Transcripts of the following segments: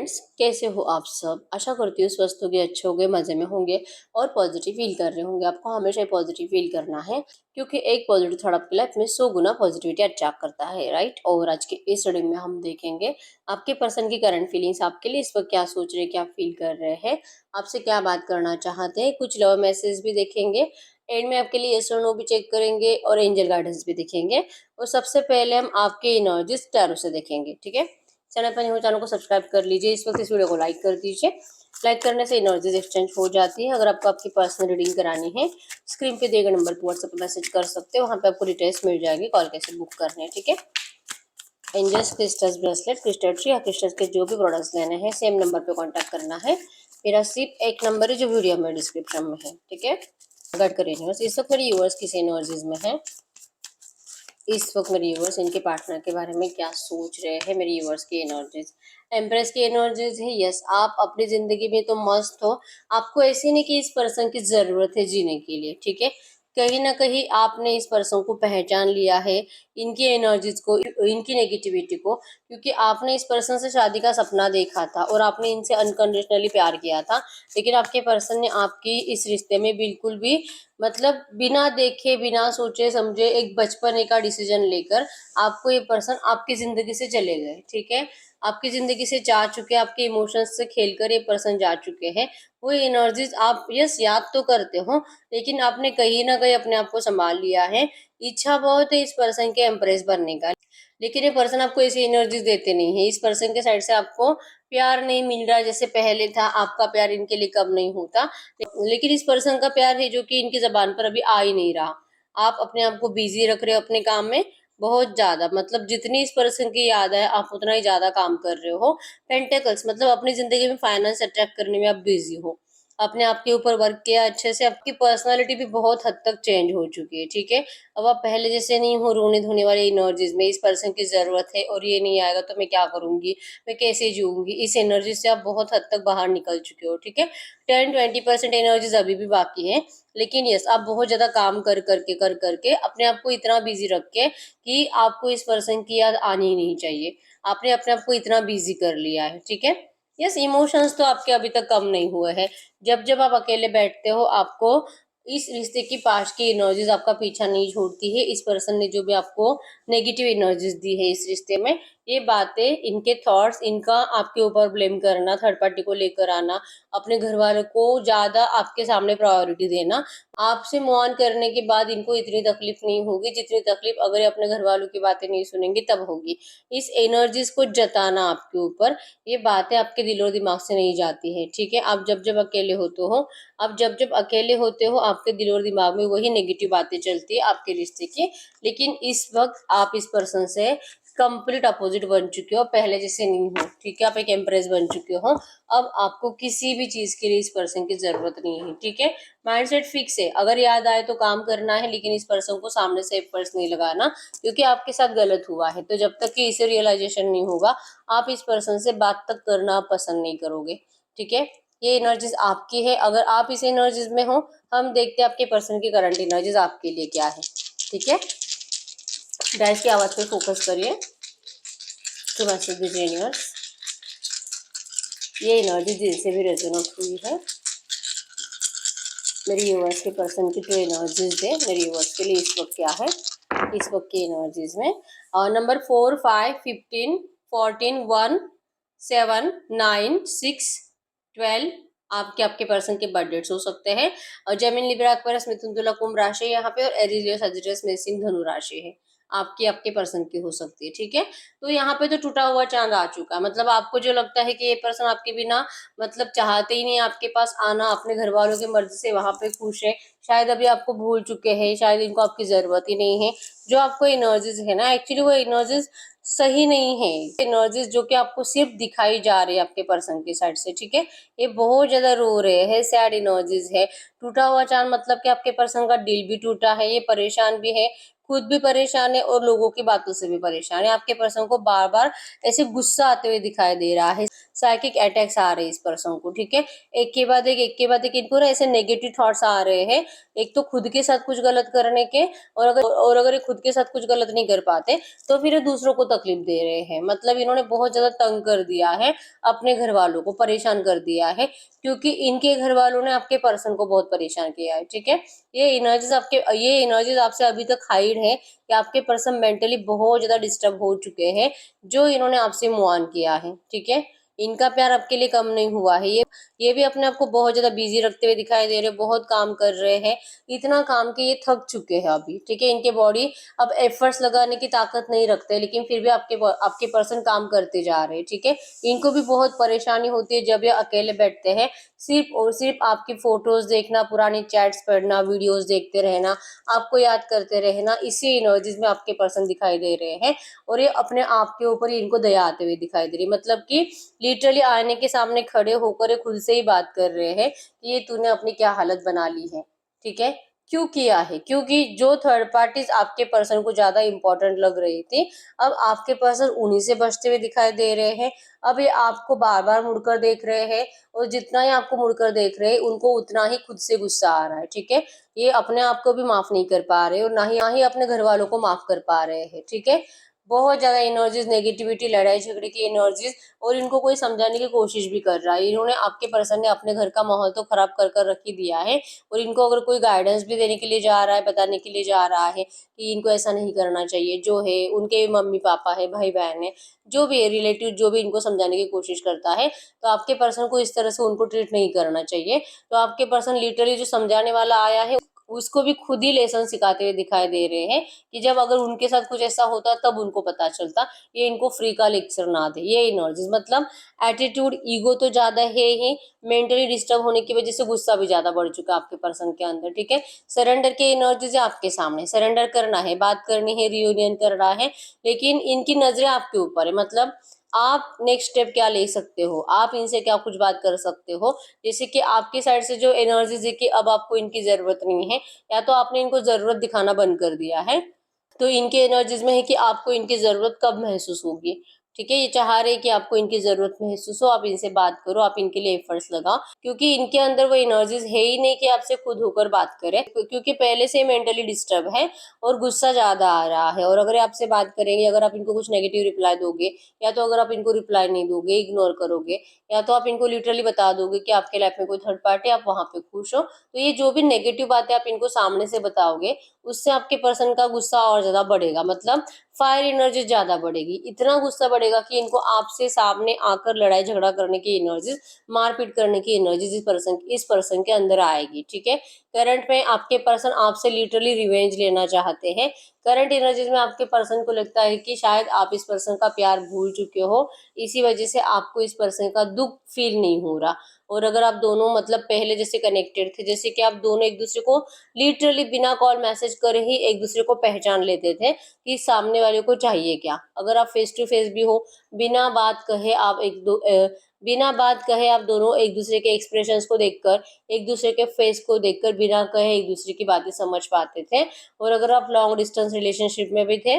Friends, कैसे हो आप सब। आशा करती हूँ स्वस्थ होंगे, अच्छे होंगे, मज़े में होंगे और पॉजिटिव फील कर रहे होंगे। आपको हमेशा ही पॉजिटिव फील करना है क्योंकि एक पॉजिटिव थॉट आपकी लाइफ में 100 गुना पॉजिटिविटी अट्रैक्ट करता है, राइट। और आज के इस स्टडी में हम देखेंगे आपके पर्सन की करंट फीलिंग्स आपके लिए इस वक्त क्या सोच रहे हैं, क्या फील कर रहे हैं, आपसे क्या बात करना चाहते हैं। कुछ लव मैसेज भी देखेंगे, एंड में आपके लिए यस और नो भी चेक करेंगे और एंजल गाइडेंस भी देखेंगे। और सबसे पहले हम आपके एनर्जीज टैरो से देखेंगे, ठीक है। चैनल पर नहीं हो, चैनल को सब्सक्राइब कर लीजिए। इस वक्त इस वीडियो को लाइक कर दीजिए। लाइक करने से एनर्जीज एक्सचेंज हो जाती है। अगर आपको आपकी पर्सनल रीडिंग करानी है, स्क्रीन पे दिए गए नंबर पर व्हाट्सएप पर मैसेज कर सकते हो। वहाँ पे आपको डिटेल्स मिल जाएगी, कॉल कैसे बुक करने हैं, ठीक है। Angels crystals bracelet, crystal tree या क्रिस्टल के जो भी प्रोडक्ट्स लेने हैं सेम नंबर पे कांटेक्ट करना है। मेरा सिर्फ एक नंबर है जो वीडियो में डिस्क्रिप्शन में है, ठीक है। गाइड कर यूनिवर्स इस वक्त मेरी यूनिवर्स किस एनर्जीज में है, इस वक्त मेरे व्यूअर्स इनके पार्टनर के बारे में क्या सोच रहे हैं। मेरे व्यूअर्स की एनर्जीज एम्प्रेस की एनर्जीज है। यस, आप अपनी जिंदगी में तो मस्त हो, आपको ऐसे नहीं कि इस पर्सन की जरूरत है जीने के लिए, ठीक है। कहीं ना कहीं आपने इस पर्सन को पहचान लिया है, इनकी एनर्जीज को, इनकी नेगेटिविटी को, क्योंकि आपने इस पर्सन से शादी का सपना देखा था और आपने इनसे अनकंडीशनली प्यार किया था। लेकिन आपके पर्सन ने आपकी इस रिश्ते में बिल्कुल भी मतलब बिना देखे बिना सोचे समझे एक बचपने का डिसीजन लेकर आपको ये पर्सन आपकी जिंदगी से चले गए, ठीक है। आपकी जिंदगी से जा चुके, आपके इमोशंस से खेलकर ये पर्सन जा चुके हैं। वो एनर्जीज आप यस याद तो करते हो, लेकिन आपने कहीं ना कहीं अपने आप को संभाल लिया है। इच्छा बहुत है इस पर्सन के एम्प्रेस बनने का, लेकिन ये पर्सन आपको ऐसी एनर्जीज देते नहीं है। इस पर्सन के साइड से आपको प्यार नहीं मिल रहा जैसे पहले था। आपका प्यार इनके लिए कम नहीं होता, लेकिन इस पर्सन का प्यार है जो कि इनकी जबान पर अभी आ ही नहीं रहा। आप अपने आप को बिजी रख रहे हो अपने काम में बहुत ज्यादा, मतलब जितनी इस पर्सन की याद है आप उतना ही ज्यादा काम कर रहे हो। पेंटेकल्स मतलब अपनी जिंदगी में फाइनेंस अट्रैक्ट करने में आप बिजी हो, अपने आप के ऊपर वर्क किया अच्छे से। आपकी पर्सनालिटी भी बहुत हद तक चेंज हो चुकी है, ठीक है। अब आप पहले जैसे नहीं हो रोने धोने वाले एनर्जीज में। इस पर्सन की जरूरत है और ये नहीं आएगा तो मैं क्या करूंगी, मैं कैसे जीऊंगी, इस एनर्जी से आप बहुत हद तक बाहर निकल चुके हो, ठीक है। 10-20% एनर्जीज अभी भी बाकी है, लेकिन यस आप बहुत ज्यादा काम कर करके अपने आप को इतना बिजी रख के कि आपको इस पर्सन की याद आनी ही नहीं चाहिए। आपने अपने आप को इतना बिजी कर लिया है, ठीक है। यस, इमोशंस तो आपके अभी तक कम नहीं हुए हैं। जब जब आप अकेले बैठते हो आपको इस रिश्ते की पास की एनर्जीज आपका पीछा नहीं छोड़ती है। इस पर्सन ने जो भी आपको नेगेटिव एनर्जीज दी है इस रिश्ते में, ये बातें, इनके थॉट्स, इनका आपके ऊपर ब्लेम करना, थर्ड पार्टी को लेकर आना, अपने घर वालों को ज्यादा आपके सामने प्रायोरिटी देना, आपसे मूव ऑन करने के बाद इनको इतनी तकलीफ नहीं होगी जितनी तकलीफ अगर ये अपने घर वालों की बातें नहीं सुनेंगे तब होगी। इस एनर्जीज को जताना आपके ऊपर, ये बातें आपके दिल और दिमाग से नहीं जाती है, ठीक है। आप जब जब अकेले होते हो, आप जब जब अकेले होते हो आपके दिल और दिमाग में वही नेगेटिव बातें चलती है आपके रिश्ते की। लेकिन इस वक्त आप इस पर्सन से कंप्लीट अपोजिट बन चुके हो, पहले जैसे नहीं हो, ठीक है। आप एक एम्प्रेस बन चुके हो। अब आपको किसी भी चीज के लिए इस पर्सन की जरूरत नहीं है, ठीक है। माइंडसेट फिक्स है, अगर याद आए तो काम करना है, लेकिन इस पर्सन को सामने से एफर्ट्स नहीं लगाना क्योंकि आपके साथ गलत हुआ है। तो जब तक कि इसे रियलाइजेशन नहीं होगा आप इस पर्सन से बात तक करना पसंद नहीं करोगे, ठीक है। ये एनर्जीज आपकी है, अगर आप इस एनर्जीज में हो, हम देखते हैं आपके पर्सन की करंट एनर्जीज आपके लिए क्या है, ठीक है। गैस की आवाज पे फोकस करिए तो मैसेज दीजिए यूनिवर्स। ये एनर्जी दिल से भी रेजोनेट हुई है, मेरी यूनिवर्स के पर्सन की जो एनर्जीज है मेरी यूनिवर्स के लिए इस वक्त क्या है, इस वक्त की एनर्जीज में नंबर 4, 5, 15, 14, 1, 7, 9, 6, 12 आपके आपके पर्सन के बर्थ डेट्स हो सकते हैं। और जेमिनी, लिब्रा, एक्वेरियस, मिथुन, तुला, कुंभ राशि यहाँ पे, और एरीज, लियो, सजिटेरियस, मेष, धनु राशि है। आपकी आपके पर्सन की हो सकती है, ठीक है। तो यहाँ पे तो टूटा हुआ चांद आ चुका है, मतलब आपको जो लगता है कि ये पर्सन आपके बिना मतलब चाहते ही नहीं आपके पास आना, अपने घर वालों की मर्जी से वहां पे खुश है, शायद अभी आपको भूल चुके हैं, शायद इनको आपकी जरूरत ही नहीं है। जो आपको एनर्जीज है ना, एक्चुअली वो एनर्जीज सही नहीं है। एनर्जीज जो कि आपको सिर्फ दिखाई जा रही है आपके पर्सन की साइड से, ठीक है। ये बहुत ज्यादा रो रहे हैं, सैड एनर्जीज है। टूटा हुआ चांद मतलब कि आपके पर्सन का दिल भी टूटा है, ये परेशान भी है, खुद भी परेशान है और लोगों की बातों से भी परेशान है। आपके पर्सन को बार-बार ऐसे गुस्सा आते हुए दिखाई दे रहा है। साइकिक अटैक्स आ रहे हैं इस पर्सन को, ठीक है? एक के बाद एक इनको ना ऐसे नेगेटिव थॉट्स आ रहे हैं। एक तो खुद के साथ कुछ गलत करने के, और अगर ये खुद के साथ कुछ गलत नहीं कर पाते तो फिर ये दूसरों को तकलीफ दे रहे हैं। मतलब इन्होंने बहुत ज़्यादा तंग कर दिया है, अपने घरवालों को परेशान कर दिया है, क्योंकि इनके घरवालों ने आपके पर्सन को बहुत परेशान किया है, ठीक है? ये एनर्जीज़ आपसे अभी तक हाइड है कि आपके पर्सन मेंटली बहुत ज़्यादा डिस्टर्ब हो चुके हैं, जो इन्होंने आपसे मूव ऑन किया है, ठीक है? इनका प्यार आपके लिए कम नहीं हुआ है। ये भी अपने आप को बहुत ज़्यादा बिज़ी रखते हुए दिखाई दे रहे हैं, बहुत काम कर रहे हैं, इतना काम कि ये थक चुके हैं अभी, ठीक है? इनके बॉडी अब एफर्ट्स लगाने की ताकत नहीं रखते, लेकिन फिर भी आपके पर्सन काम करते जा रहे हैं, ठीक है? इनको भी बहुत परेशानी होती है जब ये अकेले बैठते हैं, सिर्फ़ और सिर्फ़ आपकी फ़ोटोज़ देखना, पुरानी चैट्स पढ़ना, वीडियोज़ देखते रहना, आपको याद करते रहना, इसी एनर्जीज़ में आपके पर्सन दिखाई दे रहे हैं। और ये अपने आप के ऊपर ही इनको दया आते हुए दिखाई दे रही है। मतलब कि लिटरली आईने के सामने खड़े होकर ये खुद से ही बात कर रहे हैं कि ये तूने अपनी क्या हालत बना ली है, ठीक है? क्यों किया है? क्योंकि जो थर्ड पार्टीज़ आपके पर्सन को ज़्यादा इम्पोर्टेंट लग रही थी, अब आपके पर्सन उन्हीं से बचते हुए दिखाई दे रहे हैं। अब ये आपको बार-बार मुड़कर देख रहे हैं, और जितना ही आपको मुड़कर देख रहे हैं, उनको उतना ही खुद से गुस्सा आ रहा है, ठीक है? ये अपने आप को भी माफ़ नहीं कर पा रहे और ना ही अपने घरवालों को माफ़ कर पा रहे हैं, ठीक है? बहुत ज़्यादा एनर्जीज़, नेगेटिविटी, लड़ाई-झगड़े की एनर्जीज़, और इनको कोई समझाने की कोशिश भी कर रहा है। इन्होंने आपके पर्सन ने अपने घर का माहौल तो खराब कर रख ही दिया है, और इनको अगर कोई गाइडेंस भी देने के लिए जा रहा है, बताने के लिए जा रहा है कि इनको ऐसा नहीं करना चाहिए, जो है उनके मम्मी-पापा है, भाई-बहन है, जो भी है रिलेटिव, जो भी इनको समझाने की कोशिश करता है, तो आपके पर्सन को इस तरह से उनको ट्रीट नहीं करना चाहिए। तो आपके पर्सन लिटरली जो समझाने वाला आया है, उसको भी खुद ही लेसन सिखाते हुए दिखाई दे रहे हैं कि जब अगर उनके साथ कुछ ऐसा होता तब उनको पता चलता, ये इनको फ्री का लेक्चर ना दे। ये एनर्जीज मतलब एटीट्यूड, ईगो तो ज्यादा है ही, मेंटली डिस्टर्ब होने की वजह से गुस्सा भी ज्यादा बढ़ चुका है आपके पर्सन के अंदर, ठीक है? सरेंडर की एनर्जीज है आपके सामने, सरेंडर करना है, बात करनी है, रियूनियन करना है, लेकिन इनकी नजरें आपके ऊपर है। मतलब आप नेक्स्ट स्टेप क्या ले सकते हो, आप इनसे क्या कुछ बात कर सकते हो, जैसे कि आपकी साइड से जो एनर्जीज है कि अब आपको इनकी जरूरत नहीं है, या तो आपने इनको जरूरत दिखाना बंद कर दिया है, तो इनकी एनर्जीज में है कि आपको इनकी जरूरत कब महसूस होगी, ठीक है? ये चाह रहे हैं कि आपको इनकी जरूरत महसूस हो, आप इनसे बात करो, आप इनके लिए एफर्ट्स लगाओ, क्योंकि इनके अंदर वो एनर्जीज है ही नहीं कि आपसे खुद होकर बात करें, क्योंकि पहले से मेंटली डिस्टर्ब है और गुस्सा ज्यादा आ रहा है। और अगर आपसे बात करेंगे, अगर आप इनको कुछ नेगेटिव रिप्लाई दोगे, या तो अगर आप इनको रिप्लाई नहीं दोगे, इग्नोर करोगे, या तो आप इनको लिटरली बता दोगे कि आपके लाइफ में कोई थर्ड पार्टी, आप वहां पे खुश हो, तो ये जो भी नेगेटिव बातें आप इनको सामने से बताओगे, उससे आपके पर्सन का गुस्सा और ज्यादा बढ़ेगा। मतलब फायर एनर्जी ज्यादा बढ़ेगी, इतना गुस्सा बढ़ेगा कि इनको आपसे सामने आकर लड़ाई झगड़ा करने की एनर्जी, मारपीट करने की एनर्जी इस पर्सन के अंदर आएगी, ठीक है? करंट में आपके पर्सन आपसे लिटरली रिवेंज लेना चाहते हैं। करंट एनर्जीज में आपके पर्सन को लगता है कि शायद आप इस पर्सन का प्यार भूल चुके हो, इसी वजह से आपको इस पर्सन का दुख फील नहीं हो रहा। और अगर आप दोनों मतलब पहले जैसे कनेक्टेड थे, जैसे कि आप दोनों एक दूसरे को लिटरली बिना कॉल मैसेज करे ही एक दूसरे को पहचान लेते थे कि सामने वाले को चाहिए क्या, अगर आप फेस टू फेस भी हो, बिना बात कहे आप बिना बात कहे आप दोनों एक दूसरे के एक्सप्रेशंस को देखकर, एक दूसरे के फेस को देखकर, बिना कहे एक दूसरे की बातें समझ पाते थे। और अगर आप लॉन्ग डिस्टेंस रिलेशनशिप में भी थे,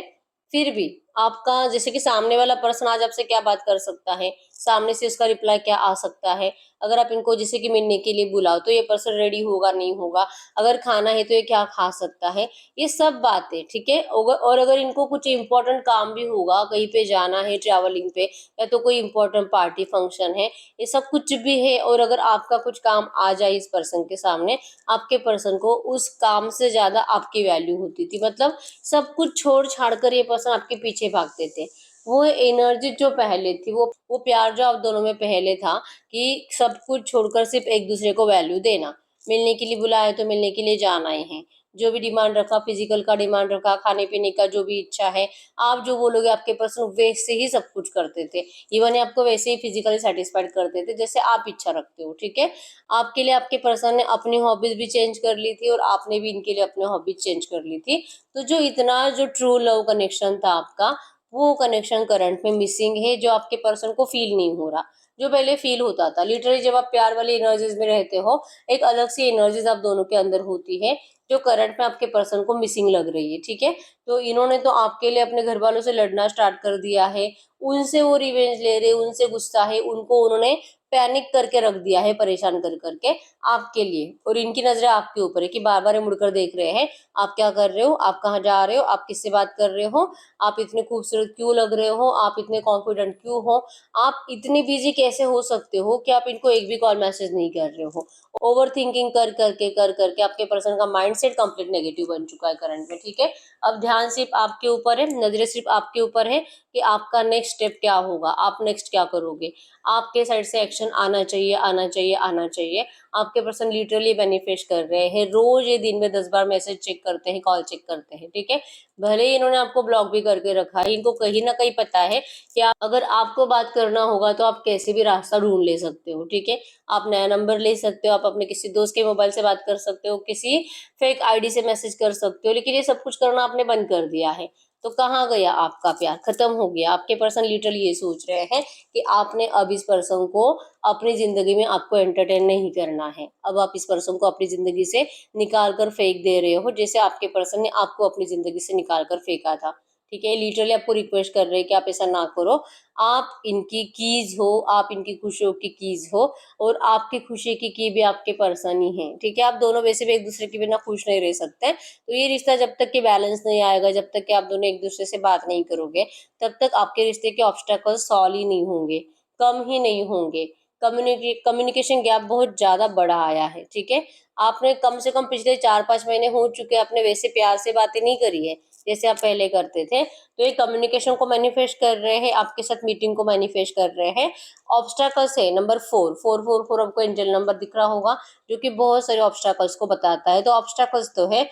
फिर भी आपका जैसे कि सामने वाला पर्सन आज आपसे क्या बात कर सकता है, सामने से उसका रिप्लाई क्या आ सकता है, अगर आप इनको जैसे कि मिलने के लिए बुलाओ तो ये पर्सन रेडी होगा नहीं होगा, अगर खाना है तो ये क्या खा सकता है, ये सब बातें, ठीक है? और अगर इनको कुछ इंपॉर्टेंट काम भी होगा, कहीं पे जाना है ट्रैवलिंग पे, या तो कोई इंपॉर्टेंट पार्टी फंक्शन है, ये सब कुछ भी है, और अगर आपका कुछ काम आ जाए इस पर्सन के सामने, आपके पर्सन को उस काम से ज्यादा आपकी वैल्यू होती थी। मतलब सब कुछ छोड़ छाड़ कर ये पर्सन आपके पीछे भागते थे। वो एनर्जी जो पहले थी, वो प्यार जो आप दोनों में पहले था कि सब कुछ छोड़कर सिर्फ एक दूसरे को वैल्यू देना, मिलने के लिए बुलाया तो मिलने के लिए जाना ही है, जो भी डिमांड रखा, फिजिकल का डिमांड रखा, खाने पीने का जो भी इच्छा है, आप जो बोलोगे आपके पर्सन वैसे ही सब कुछ करते थे। इवन आपको वैसे ही फिजिकली सेटिस्फाइड करते थे जैसे आप इच्छा रखते हो, ठीक है? आपके लिए आपके पर्सन ने अपनी हॉबीज भी चेंज कर ली थी, और आपने भी इनके लिए अपनी हॉबीज चेंज कर ली थी। तो जो इतना जो ट्रू लव कनेक्शन था आपका, वो कनेक्शन करंट में मिसिंग है, जो आपके पर्सन को फील नहीं हो रहा। जो पहले फील होता था। लिटरली जब आप प्यार वाली एनर्जीज में रहते हो, एक अलग सी एनर्जीज आप दोनों के अंदर होती है, जो करंट में आपके पर्सन को मिसिंग लग रही है, ठीक है। तो इन्होंने तो आपके लिए अपने घर वालों से लड़ना स्टार्ट कर दिया है, उनसे वो रिवेंज ले रहे, उनसे गुस्सा है, उनको उन्होंने पैनिक करके रख दिया है, परेशान कर करके आपके लिए। और इनकी नजरें आपके ऊपर है कि बार बार मुड़कर देख रहे हैं आप क्या कर रहे हो, आप कहाँ जा रहे हो, आप किससे बात कर रहे हो, आप इतने खूबसूरत क्यों लग रहे हो, आप इतने कॉन्फिडेंट क्यों हो, आप इतने बिजी कैसे हो सकते हो कि आप इनको एक भी कॉल मैसेज नहीं कर रहे हो। ओवर थिंकिंग कर करके आपके पर्सन का माइंडसेट कंप्लीट नेगेटिव बन चुका है करंट में, ठीक है। अब ध्यान सिर्फ आपके ऊपर है, नजरें सिर्फ आपके ऊपर है कि आपका नेक्स्ट स्टेप क्या होगा, आप नेक्स्ट क्या करोगे। आपके साइड से एक्शन आना चाहिए, आना चाहिए, आना चाहिए। आपके पर्सन लिटरली बेनिफिट कर रहे हैं, रोज ये दिन में 10 बार मैसेज चेक करते हैं, कॉल चेक करते हैं, ठीक है। भले ही इन्होंने आपको ब्लॉक भी करके रखा है, इनको कहीं ना कहीं पता है कि अगर आपको बात करना होगा तो आप कैसे भी रास्ता ढूंढ ले सकते हो, ठीक है। आप नया नंबर ले सकते हो, आप अपने किसी दोस्त के मोबाइल से बात कर सकते हो, किसी फेक आईडी से मैसेज कर सकते हो, लेकिन ये सब कुछ करना आपने बंद कर दिया है। तो कहाँ गया आपका प्यार, खत्म हो गया। आपके पर्सन लिटरली ये सोच रहे हैं कि आपने अब इस पर्सन को अपनी जिंदगी में आपको एंटरटेन नहीं करना है, अब आप इस पर्सन को अपनी जिंदगी से निकाल कर फेंक दे रहे हो, जैसे आपके पर्सन ने आपको अपनी जिंदगी से निकाल कर फेंका था, ठीक है। लिटरली आपको रिक्वेस्ट कर रहे हैं कि आप ऐसा ना करो। आप इनकी कीज हो, आप इनकी खुशियों की कीज हो, और आपकी खुशी की भी आपके पर्सन ही है, ठीक है। आप दोनों वैसे भी एक दूसरे के बिना खुश नहीं रह सकते। तो ये रिश्ता जब तक कि बैलेंस नहीं आएगा, जब तक कि आप दोनों एक दूसरे से बात नहीं करोगे, तब तक आपके रिश्ते के ऑब्स्टेकल्स सॉल्व ही नहीं होंगे, कम ही नहीं होंगे। कम्युनिकेशन गैप बहुत ज्यादा बड़ा आया है, ठीक है। आपने कम से कम पिछले 4-5 महीने हो चुके हैं, आपने वैसे प्यार से बातें नहीं करी है जैसे आप पहले करते थे। तो ये कम्युनिकेशन को मैनिफेस्ट कर रहे हैं, आपके साथ मीटिंग को मैनिफेस्ट कर रहे हैं। ऑब्स्टेकल्स है नंबर 4 4 4 4, आपको एंजल नंबर दिख रहा होगा, जो कि बहुत सारे ऑब्स्टेकल्स को बताता है। तो ऑब्स्टेकल्स तो है,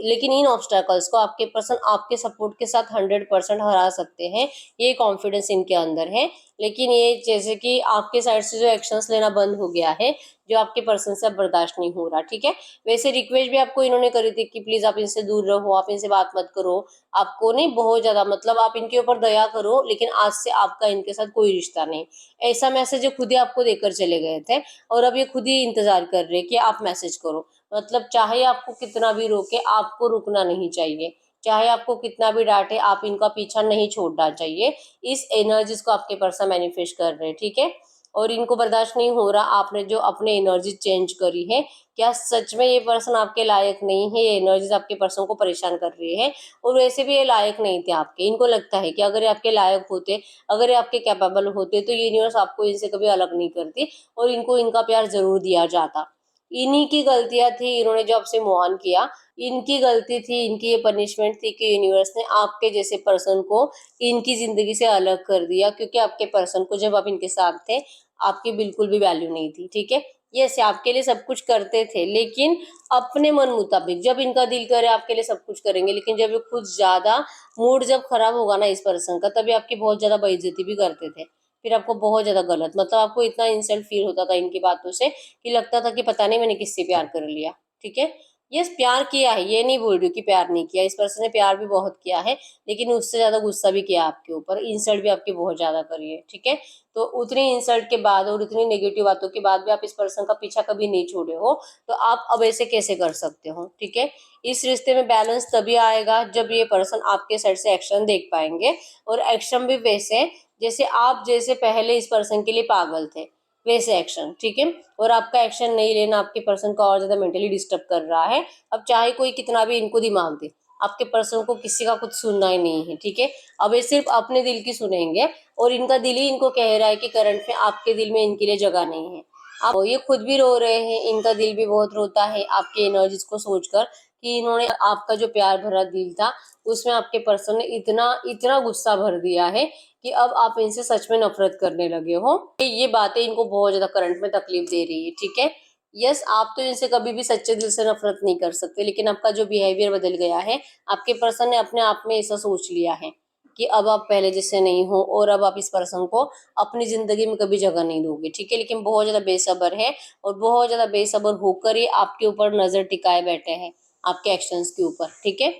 लेकिन इन ऑब्स्टेकल्स को आपके पर्सन आपके सपोर्ट के साथ 100% हरा सकते हैं, ये कॉन्फिडेंस इनके अंदर है। लेकिन ये जैसे कि आपके साइड से जो एक्शंस लेना बंद हो गया है, जो आपके पर्सन से अब बर्दाश्त नहीं हो रहा, ठीक है। वैसे रिक्वेस्ट भी आपको इन्होंने करी थी कि प्लीज आप इनसे दूर रहो, आप इनसे बात मत करो, आपको नहीं बहुत ज्यादा, मतलब आप इनके ऊपर दया करो, लेकिन आज से आपका इनके साथ कोई रिश्ता नहीं। ऐसा मैसेज खुद ही आपको देकर चले गए थे, और अब ये खुद ही इंतजार कर रहे हैं कि आप मैसेज करो। मतलब चाहे आपको कितना भी रोके, आपको रुकना नहीं चाहिए। चाहे आपको कितना भी डांटे, आप इनका पीछा नहीं छोड़ना चाहिए। इस एनर्जीज को आपके पर्सन मैनिफेस्ट कर रहे हैं, ठीक है। और इनको बर्दाश्त नहीं हो रहा आपने जो अपने एनर्जी चेंज करी है। क्या सच में ये पर्सन आपके लायक नहीं है, ये एनर्जीज आपके पर्सन को परेशान कर रही है। और वैसे भी ये लायक नहीं थे आपके, इनको लगता है कि अगर ये आपके लायक होते, अगर ये आपके कैपेबल होते, तो ये यूनिवर्स आपको इनसे कभी अलग नहीं करती, और इनको इनका प्यार जरूर दिया जाता। इन्हीं की गलतियां थी, इन्होंने जो आपसे मूव ऑन किया, इनकी गलती थी, इनकी ये पनिशमेंट थी कि यूनिवर्स ने आपके जैसे पर्सन को इनकी जिंदगी से अलग कर दिया, क्योंकि आपके पर्सन को जब आप इनके साथ थे, आपकी बिल्कुल भी वैल्यू नहीं थी, ठीक है। यस, आपके लिए सब कुछ करते थे, लेकिन अपने मन मुताबिक, जब इनका दिल करे आपके लिए सब कुछ करेंगे, लेकिन जब ये खुद ज्यादा मूड जब खराब होगा ना इस पर्सन का, तभी आपकी बहुत ज्यादा बेइज्जती भी करते थे। फिर आपको बहुत ज्यादा गलत, मतलब आपको इतना इंसल्ट फील होता था इनकी बातों से, कि लगता था कि पता नहीं मैंने किससे प्यार कर लिया, ठीक है। यस, प्यार किया है, ये नहीं बोल रही हूँ कि प्यार नहीं किया, इस पर्सन ने प्यार भी बहुत किया है, लेकिन उससे ज्यादा गुस्सा भी किया आपके ऊपर, इंसल्ट भी आपकी बहुत ज्यादा करी है, ठीक है। तो उतनी इंसल्ट के बाद और उतनी नेगेटिव बातों के बाद भी आप इस पर्सन का पीछा कभी नहीं छोड़े हो, तो आप अब ऐसे कैसे कर सकते हो, ठीक है। इस रिश्ते में बैलेंस तभी आएगा जब ये पर्सन आपके साइड से एक्शन देख पाएंगे, और एक्शन भी वैसे जैसे आप जैसे पहले इस पर्सन के लिए पागल थे, वैसे एक्शन, ठीक है। और आपका एक्शन नहीं लेना आपके पर्सन को और ज्यादा मेंटली डिस्टर्ब कर रहा है। अब चाहे कोई कितना भी इनको दिमाग दे, आपके पर्सन को किसी का कुछ सुनना ही नहीं है, ठीक है। अब ये सिर्फ अपने दिल की सुनेंगे, और इनका दिल ही इनको कह रहा है कि करंट में आपके दिल में इनके लिए जगह नहीं है। आप ये खुद भी रो रहे हैं, इनका दिल भी बहुत रोता है आपकी एनर्जीज को सोचकर, कि इन्होंने आपका जो प्यार भरा दिल था, उसमें आपके पर्सन ने इतना इतना गुस्सा भर दिया है कि अब आप इनसे सच में नफरत करने लगे हो। ये बातें इनको बहुत ज्यादा करंट में तकलीफ दे रही है, ठीक है। यस, आप तो इनसे कभी भी सच्चे दिल से नफरत नहीं कर सकते, लेकिन आपका जो बिहेवियर बदल गया है, आपके पर्सन ने अपने आप में ऐसा सोच लिया है कि अब आप पहले जैसे नहीं हो, और अब आप इस पर्सन को अपनी जिंदगी में कभी जगह नहीं दोगे, ठीक है। लेकिन बहुत ज्यादा बेसब्र है, और बहुत ज्यादा बेसब्र होकर ही आपके ऊपर नजर टिकाए बैठे हैं, आपके एक्शंस के ऊपर, ठीक है।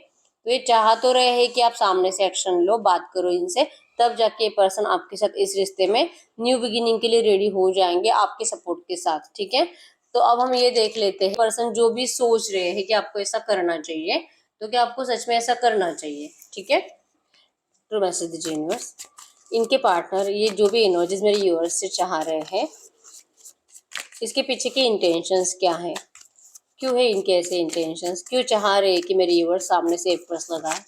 तो ये चाह तो रहे हैं कि आप सामने से एक्शन लो, बात करो इनसे, तब जाके ये पर्सन आपके साथ इस रिश्ते में न्यू बिगिनिंग के लिए रेडी हो जाएंगे आपके सपोर्ट के साथ। ठीक है, तो अब हम ये देख लेते हैं पर्सन जो भी सोच रहे हैं कि आपको ऐसा करना चाहिए, तो क्या आपको सच में ऐसा करना चाहिए। ठीक है, ट्रू मैसेज दीजिए यूनिवर्स। इनके पार्टनर ये जो भी एनर्जीज मेरे यूनिवर्स से चाह रहे हैं, इसके पीछे की इंटेंशंस क्या है, क्यों है इनके ऐसे इंटेंशंस, क्यों चाह रहे हैं कि मेरे यूनिवर्स सामने से एक पर्स लगाए।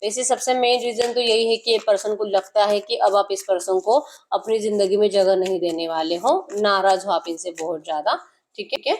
वैसे सबसे मेन रीजन तो यही है कि ये पर्सन को लगता है कि अब आप इस पर्सन को अपनी जिंदगी में जगह नहीं देने वाले हो, नाराज हो आप इनसे बहुत ज्यादा। ठीक है,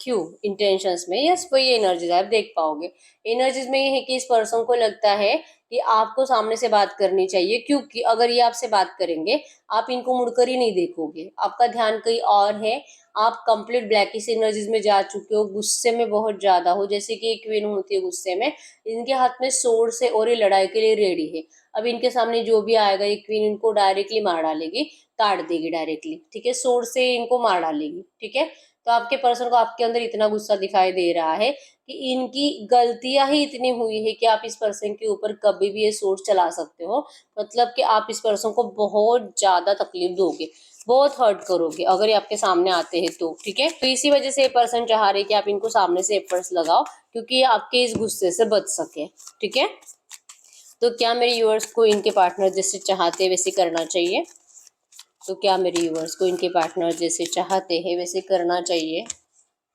क्यों इंटेंशंस में, यस वही एनर्जीज आप देख पाओगे। एनर्जीज में ये है कि इस पर्सन को लगता है कि आपको सामने से बात करनी चाहिए, क्योंकि अगर ये आपसे बात करेंगे आप इनको मुड़कर ही नहीं देखोगे, आपका ध्यान कहीं और है। आप कंप्लीट ब्लैकिश एनर्जीज में जा चुके हो, गुस्से में बहुत ज्यादा हो, जैसे कि एक क्वीन होती है गुस्से में, इनके हाथ में सोर्ड से और ये लड़ाई के लिए रेडी है। अब इनके सामने जो भी आएगा ये क्वीन इनको डायरेक्टली मार डालेगी, काट देगी डायरेक्टली। ठीक है, सोर्ड से इनको मार डालेगी। ठीक है, तो आपके पर्सन को आपके अंदर इतना गुस्सा दिखाई दे रहा है कि इनकी गलतियां ही इतनी हुई है कि आप इस पर्सन के ऊपर कभी भी ये सोच चला सकते हो। मतलब कि आप इस पर्सन को बहुत ज्यादा तकलीफ दोगे, बहुत हर्ट करोगे अगर ये आपके सामने आते हैं तो। ठीक है, तो इसी वजह से ये पर्सन चाह रहे कि आप इनको सामने से एफर्ट्स लगाओ, क्योंकि ये आपके इस गुस्से से बच सके। ठीक है, तो क्या मेरे व्यूअर्स को इनके पार्टनर जैसे चाहते वैसे करना चाहिए, तो क्या मेरे व्यूअर्स को इनके पार्टनर जैसे चाहते हैं वैसे करना चाहिए।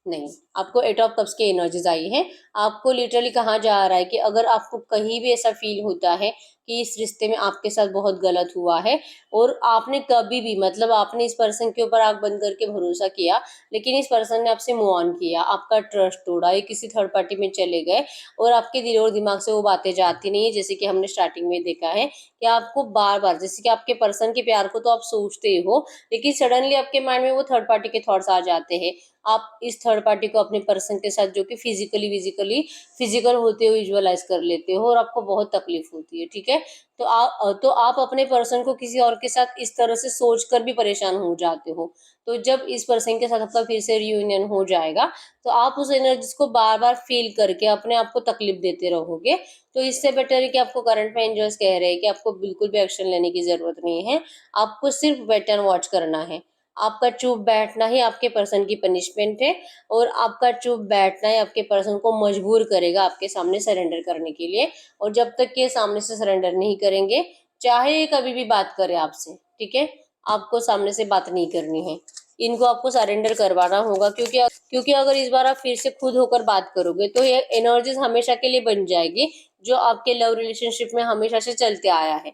नहीं, आपको 8 ऑफ कप्स की एनर्जीज आई है। आपको लिटरली कहा जा रहा है कि अगर आपको कहीं भी ऐसा फील होता है कि इस रिश्ते में आपके साथ बहुत गलत हुआ है और आपने कभी भी मतलब आपने इस पर्सन के ऊपर आंख बंद करके भरोसा किया, लेकिन इस पर्सन ने आपसे मूव ऑन किया, आपका ट्रस्ट तोड़ा, ये किसी थर्ड पार्टी में चले गए और आपके दिल और दिमाग से वो बातें जाती नहीं है, जैसे कि हमने स्टार्टिंग में देखा है कि आपको बार बार, जैसे कि आपके पर्सन के प्यार को तो आप सोचते ही हो, लेकिन सडनली आपके माइंड में वो थर्ड पार्टी के थॉट्स आ जाते हैं। आप इस थर्ड पार्टी को अपने पर्सन के साथ जो कि फिजिकल होते हुए विजुअलाइज कर लेते हो और आपको बहुत तकलीफ होती है। ठीक है, तो आप अपने पर्सन को किसी और के साथ इस तरह से सोचकर भी परेशान हो जाते हो। तो जब इस पर्सन के साथ आपका फिर से रियूनियन हो जाएगा तो आप उस एनर्जीज को बार बार फील करके अपने आप को तकलीफ देते रहोगे। तो इससे बेटर है कि आपको करंट में एंजल्स कह रहे हैं कि आपको बिल्कुल भी एक्शन लेने की जरूरत नहीं है, आपको सिर्फ वेट एंड वॉच करना है। आपका चुप बैठना ही आपके पर्सन की पनिशमेंट है और आपका चुप बैठना ही आपके पर्सन को मजबूर करेगा आपके सामने सरेंडर करने के लिए। और जब तक ये सामने से सरेंडर नहीं करेंगे, चाहे ये कभी भी बात करे आपसे, ठीक है, आपको सामने से बात नहीं करनी है, इनको आपको सरेंडर करवाना होगा। क्योंकि अगर इस बार आप फिर से खुद होकर बात करोगे तो ये एनर्जीज हमेशा के लिए बन जाएगी, जो आपके लव रिलेशनशिप में हमेशा से चलते आया है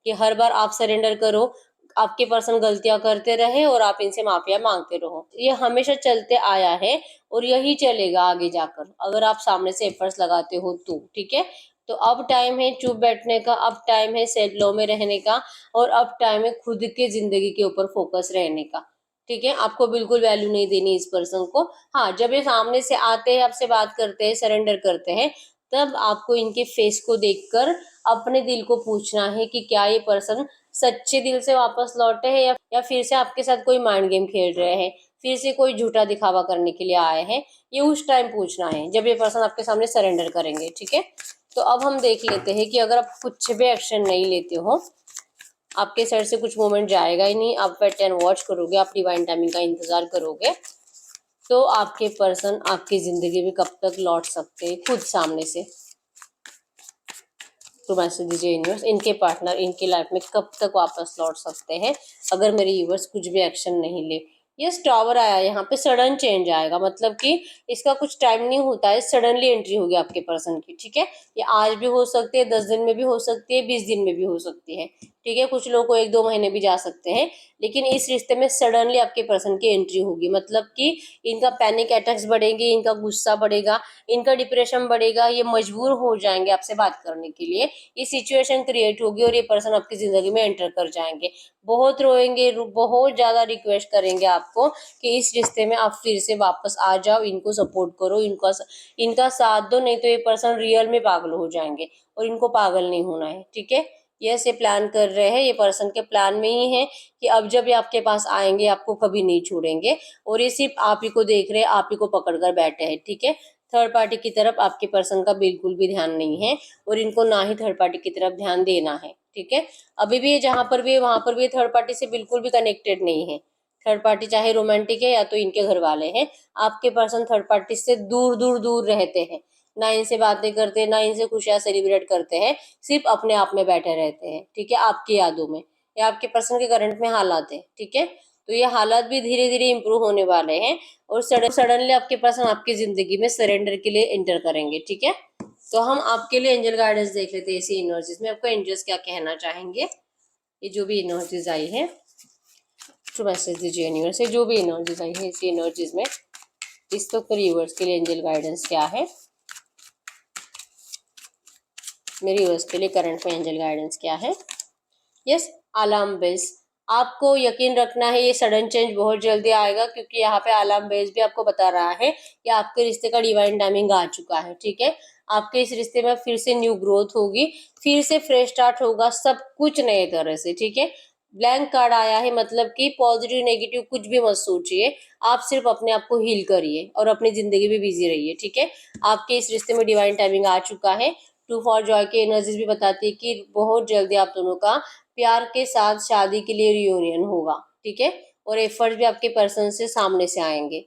कि हर बार आप सरेंडर करो, आपके पर्सन गलतियां करते रहे और आप इनसे माफिया मांगते रहो। ये हमेशा चलते आया है और यही चलेगा आगे जाकर, अगर आप सामने से एफर्ट्स लगाते हो तो। ठीक है, तो अब टाइम है चुप बैठने का, अब टाइम है सेल्फ लव में रहने का और अब टाइम है खुद के जिंदगी के ऊपर फोकस रहने का। ठीक है, आपको बिल्कुल वैल्यू नहीं देनी इस पर्सन को। हाँ, जब ये सामने से आते हैं, आपसे बात करते हैं, सरेंडर करते हैं, तब आपको इनके फेस को देखकर अपने दिल को पूछना है कि क्या ये पर्सन सच्चे दिल से वापस लौटे हैं या फिर से आपके साथ कोई माइंड गेम खेल रहे हैं, फिर से कोई झूठा दिखावा करने के लिए आए हैं। ये उस टाइम पूछना है जब ये पर्सन आपके सामने सरेंडर करेंगे। ठीक है, तो अब हम देख लेते हैं कि अगर आप कुछ भी एक्शन नहीं लेते हो, आपके साइड से कुछ मोमेंट जाएगा ही नहीं, आप वेट एंड वॉच करोगे, आप डिवाइन टाइमिंग का इंतजार करोगे, तो आपके पर्सन आपकी जिंदगी में कब तक लौट सकते हैं खुद सामने से। तो मैसेज दीजिए यूनिवर्स, इनके पार्टनर इनकी लाइफ में कब तक वापस लौट सकते हैं अगर मेरे यूनिवर्स कुछ भी एक्शन नहीं ले। ये टावर आया, यहाँ पे सडन चेंज आएगा, मतलब कि इसका कुछ टाइम नहीं होता है, सडनली एंट्री होगी आपके पर्सन की। ठीक है, ये आज भी हो सकती है, 10 दिन में भी हो सकती है, 20 दिन में भी हो सकती है। ठीक है, कुछ लोग को 1-2 महीने भी जा सकते हैं, लेकिन इस रिश्ते में सडनली आपके पर्सन की एंट्री होगी। मतलब कि इनका पैनिक अटैक्स बढ़ेंगे, इनका गुस्सा बढ़ेगा, इनका डिप्रेशन बढ़ेगा, ये मजबूर हो जाएंगे आपसे बात करने के लिए, ये सिचुएशन क्रिएट होगी और ये पर्सन आपकी जिंदगी में एंटर कर जाएंगे, बहुत रोएंगे, बहुत ज्यादा रिक्वेस्ट करेंगे आपको कि इस रिश्ते में आप फिर से वापस आ जाओ, इनको सपोर्ट करो, इनका साथ दो, नहीं तो ये पर्सन रियल में पागल हो जाएंगे और इनको पागल नहीं होना है। ठीक है, ये से प्लान कर रहे हैं, ये पर्सन के प्लान में ही है कि अब जब ये आपके पास आएंगे आपको कभी नहीं छोड़ेंगे और ये सिर्फ आप ही को देख रहे हैं, आप ही को पकड़ कर बैठे हैं। ठीक है, थर्ड पार्टी की तरफ आपके पर्सन का बिल्कुल भी ध्यान नहीं है और इनको ना ही थर्ड पार्टी की तरफ ध्यान देना है, ठीक है। अभी भी ये जहाँ पर भी है वहां पर भी थर्ड पार्टी से बिल्कुल भी कनेक्टेड नहीं है। थर्ड पार्टी चाहे रोमांटिक है या तो इनके घर वाले हैं, आपके पर्सन थर्ड पार्टी से दूर दूर दूर रहते हैं, ना इनसे बातें करते, ना इनसे खुशियां सेलिब्रेट करते हैं, सिर्फ अपने आप में बैठे रहते हैं, ठीक है, आपकी यादों में। या आपके पर्सन के करंट में हालात है, ठीक है। तो ये हालात भी धीरे धीरे इम्प्रूव होने वाले हैं और सडनली आपके पर्सन आपकी जिंदगी में सरेंडर के लिए एंटर करेंगे, ठीक है। तो हम आपके लिए एंजल गाइडेंस देख लेते हैं इसी एनर्जीज में, आपको एंजल्स क्या कहना चाहेंगे। ये जो भी एनर्जीज आई है तो मैसेज दीजिए यूनिवर्स से, जो भी एनर्जीज आई है इसी एनर्जीज में इस वक्त पर यूनिवर्स के लिए एंजल गाइडेंस क्या है, मेरे यूनिवर्स के लिए करंट में एंजल गाइडेंस क्या है। यस, अलार्म बेल्स, आपको यकीन रखना है ये सडन चेंज बहुत जल्दी आएगा, क्योंकि यहाँ पे अलार्म बेल्स भी आपको बता रहा है कि आपके रिश्ते का डिवाइन टाइमिंग आ चुका है, ठीक है। आपके इस रिश्ते में फिर से न्यू ग्रोथ होगी, फिर से फ्रेश स्टार्ट होगा, सब कुछ नए तरह से, ठीक है। ब्लैंक कार्ड आया है, मतलब कि पॉजिटिव नेगेटिव कुछ भी मत सोचिए, आप सिर्फ अपने आप को हील करिए और अपनी जिंदगी में बिजी रहिए, ठीक है। आपके इस रिश्ते में डिवाइन टाइमिंग आ चुका है। टू फॉर जॉय की एनर्जीज भी बताती है कि बहुत जल्दी आप दोनों का प्यार के साथ शादी के लिए रियूनियन होगा, ठीक है। और एफर्ट्स भी आपके पर्सन से सामने से आएंगे,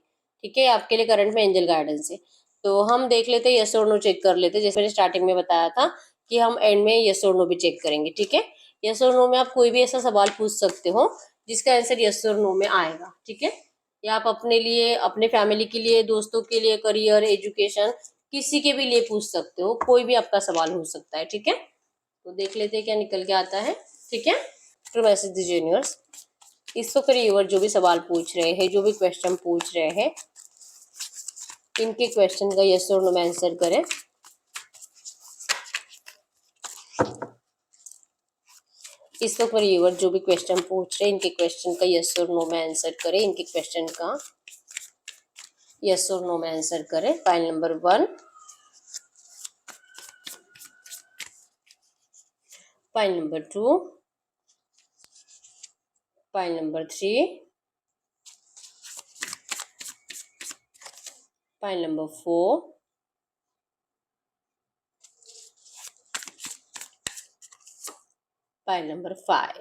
ठीक है। आपके लिए करंट में एंजल गाइडेंस है। तो हम देख लेते हैं, यस और नो चेक कर लेते हैं, जैसे मैंने स्टार्टिंग में बताया था कि हम एंड में यस और नो भी चेक करेंगे, ठीक है। यस और नो में आप कोई भी ऐसा सवाल पूछ सकते हो जिसका आंसर यस और नो में आएगा, ठीक है। या आप अपने लिए, अपने फैमिली के लिए, दोस्तों के लिए, करियर, एजुकेशन, किसी के भी लिए पूछ सकते हो, कोई भी आपका सवाल हो सकता है, ठीक है। तो देख लेते हैं क्या निकल के आता है, ठीक है। तो मैसेज दीजिए यूनिवर्स, इस वक्त यूनिवर्स जो भी सवाल पूछ रहे हैं, जो भी क्वेश्चन पूछ रहे हैं, इनके क्वेश्चन का यस और नो में आंसर करें। इस वक्त यूनिवर्स जो भी क्वेश्चन पूछ रहे हैं, इनके क्वेश्चन का यस और नो में आंसर करें। इनके क्वेश्चन का यस और नो में आंसर करें। File number 1, file number 2, file number 3, file number 4, file number 5।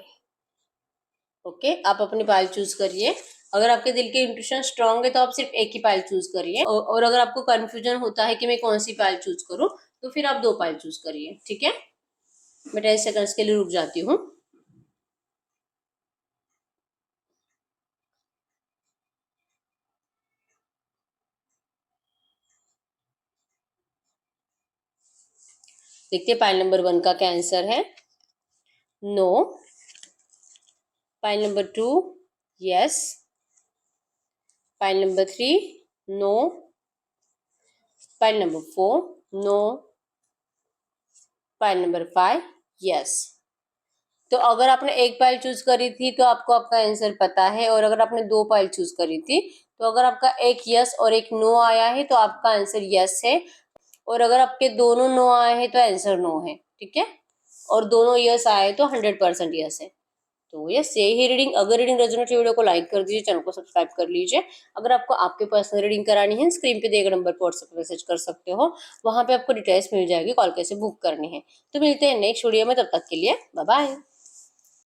Okay, आप अपनी फाइल चूज करिए। अगर आपके दिल के इंट्यूशन स्ट्रांग है तो आप सिर्फ एक ही फाइल चूज करिए, और अगर आपको कंफ्यूजन होता है कि मैं कौन सी फाइल चूज करूं तो फिर आप 2 फाइल चूज करिए, ठीक है। मैं 10 सेकंड्स के लिए रुक जाती हूँ। देखते हैं फाइल नंबर 1 का क्या आंसर है। No. File number 2, yes. File number 3, no. File number 4, no. File number 5, yes. तो अगर आपने एक फाइल चूज करी थी तो आपको आपका आंसर पता है, और अगर आपने 2 फाइल चूज करी थी तो अगर आपका एक यस और एक नो आया है तो आपका आंसर यस है, और अगर आपके दोनों नो आए हैं तो आंसर नो है, ठीक है। और दोनों यस आए तो 100% यस है। तो यस, यही रीडिंग। अगर रीडिंग रेजोनेट हुई, वीडियो को लाइक कर दीजिए, चैनल को सब्सक्राइब कर लीजिए। अगर आपको आपके पर्सनल रीडिंग करानी है, स्क्रीन पे दिए गए नंबर पर व्हाट्सएप मैसेज कर सकते हो, वहां पे आपको डिटेल्स मिल जाएगी, कॉल कैसे बुक करनी है। तो मिलते हैं नेक्स्ट वीडियो में, तब तक के लिए बाय बाय।